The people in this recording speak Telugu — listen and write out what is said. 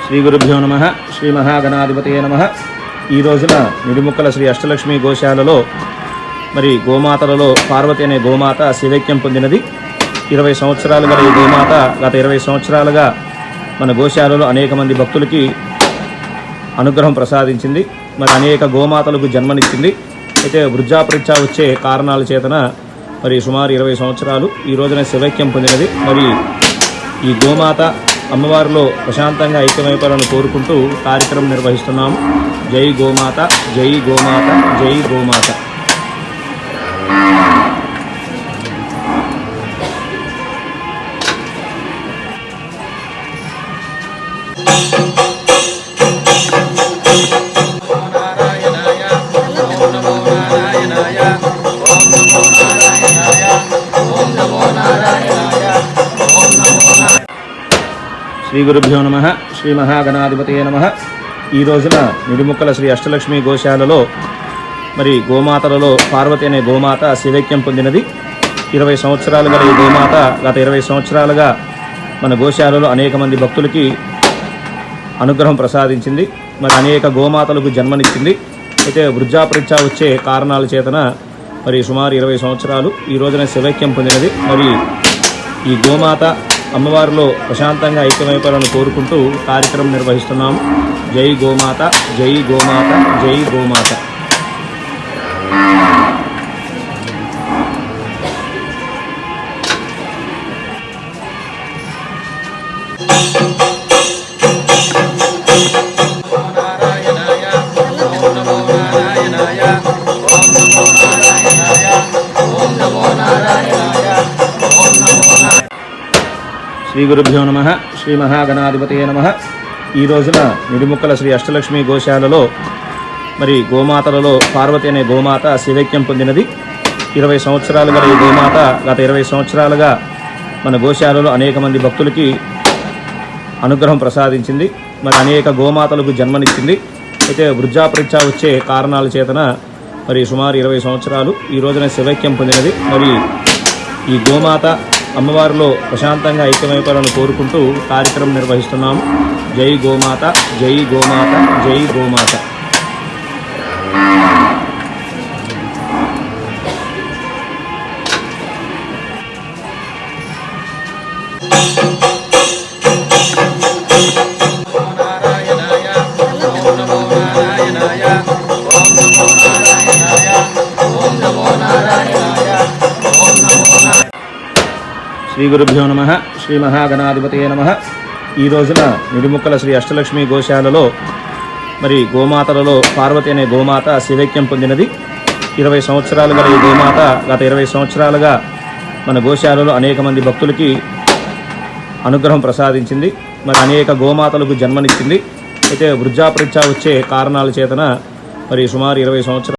శ్రీ గురుభ్యో నమః. శ్రీ మహాగణాధిపతయే నమః. ఈ రోజున నిడిముక్కల శ్రీ అష్టలక్ష్మి గోశాలలో మరి గోమాతలలో పార్వతి అనే గోమాత శివైక్యం పొందినది. 20 సంవత్సరాలు గల ఈ గోమాత గత 20 సంవత్సరాలుగా మన గోశాలలో అనేక మంది భక్తులకి అనుగ్రహం ప్రసాదించింది. మరి అనేక గోమాతలకు జన్మనిచ్చింది. అయితే వృద్ధాపరీక్ష వచ్చే కారణాల చేతన మరి సుమారు 20 సంవత్సరాలు ఈ రోజున శివైక్యం పొందినది. మరి ఈ గోమాత అమ్మవారిలో ప్రశాంతంగా ఐక్యమైపోవాలని కోరుకుంటూ కార్యక్రమం నిర్వహిస్తున్నాము. జై గోమాత, జై గోమాత, జై గోమాత. శ్రీ గురుభ్యో నమః. శ్రీ మహాగణాధిపతయే నమః. ఈ రోజున నిడిముక్కల శ్రీ అష్టలక్ష్మి గోశాలలో మరి గోమాతలలో పార్వతి అనే గోమాత శివైక్యం పొందినది. 20 సంవత్సరాలు గల ఈ గోమాత గత 20 సంవత్సరాలుగా మన గోశాలలో అనేక మంది భక్తులకి అనుగ్రహం ప్రసాదించింది. మరి అనేక గోమాతలకు జన్మనిచ్చింది. అయితే వృద్ధాపరీక్ష వచ్చే కారణాల చేతన మరి సుమారు 20 సంవత్సరాలు ఈ రోజున శివైక్యం పొందినది. మరి ఈ గోమాత అమ్మవారిలో ప్రశాంతంగా ఐక్యమైపోవాలని కోరుకుంటూ కార్యక్రమం నిర్వహిస్తున్నాము. జై గోమాత, జై గోమాత, జై గోమాత. శ్రీ గురుభ్యో నమః. శ్రీ మహాగణాధిపతయే నమః. ఈ రోజున నిడిముక్కల శ్రీ అష్టలక్ష్మి గోశాలలో మరి గోమాతలలో పార్వతి అనే గోమాత శివైక్యం పొందినది. 20 సంవత్సరాలు గల ఈ గోమాత గత 20 సంవత్సరాలుగా మన గోశాలలో అనేక మంది భక్తులకి అనుగ్రహం ప్రసాదించింది. మరి అనేక గోమాతలకు జన్మనిచ్చింది. అయితే వృద్ధాపరీక్ష వచ్చే కారణాల చేతన మరి సుమారు 20 సంవత్సరాలు ఈ రోజున శివైక్యం పొందినది. మరి ఈ గోమాత అమ్మవారిలో ప్రశాంతంగా ఐక్యమైపోవాలని కోరుకుంటూ కార్యక్రమం నిర్వహిస్తున్నాము. జై గోమాత, జై గోమాత, జై గోమాత. శ్రీ గురుభ్యో నమః. శ్రీ మహాగణాధిపతయే నమః. ఈ రోజున నిడిముక్కల శ్రీ అష్టలక్ష్మి గోశాలలో మరి గోమాతలలో పార్వతి అనే గోమాత శివైక్యం పొందినది. 20 సంవత్సరాలు గల ఈ గోమాత గత 20 సంవత్సరాలుగా మన గోశాలలో అనేక మంది భక్తులకి అనుగ్రహం ప్రసాదించింది. మరి అనేక గోమాతలకు జన్మనిచ్చింది. అయితే వృద్ధాపరీక్ష వచ్చే కారణాల చేతన మరి సుమారు 20 సంవత్సరాలు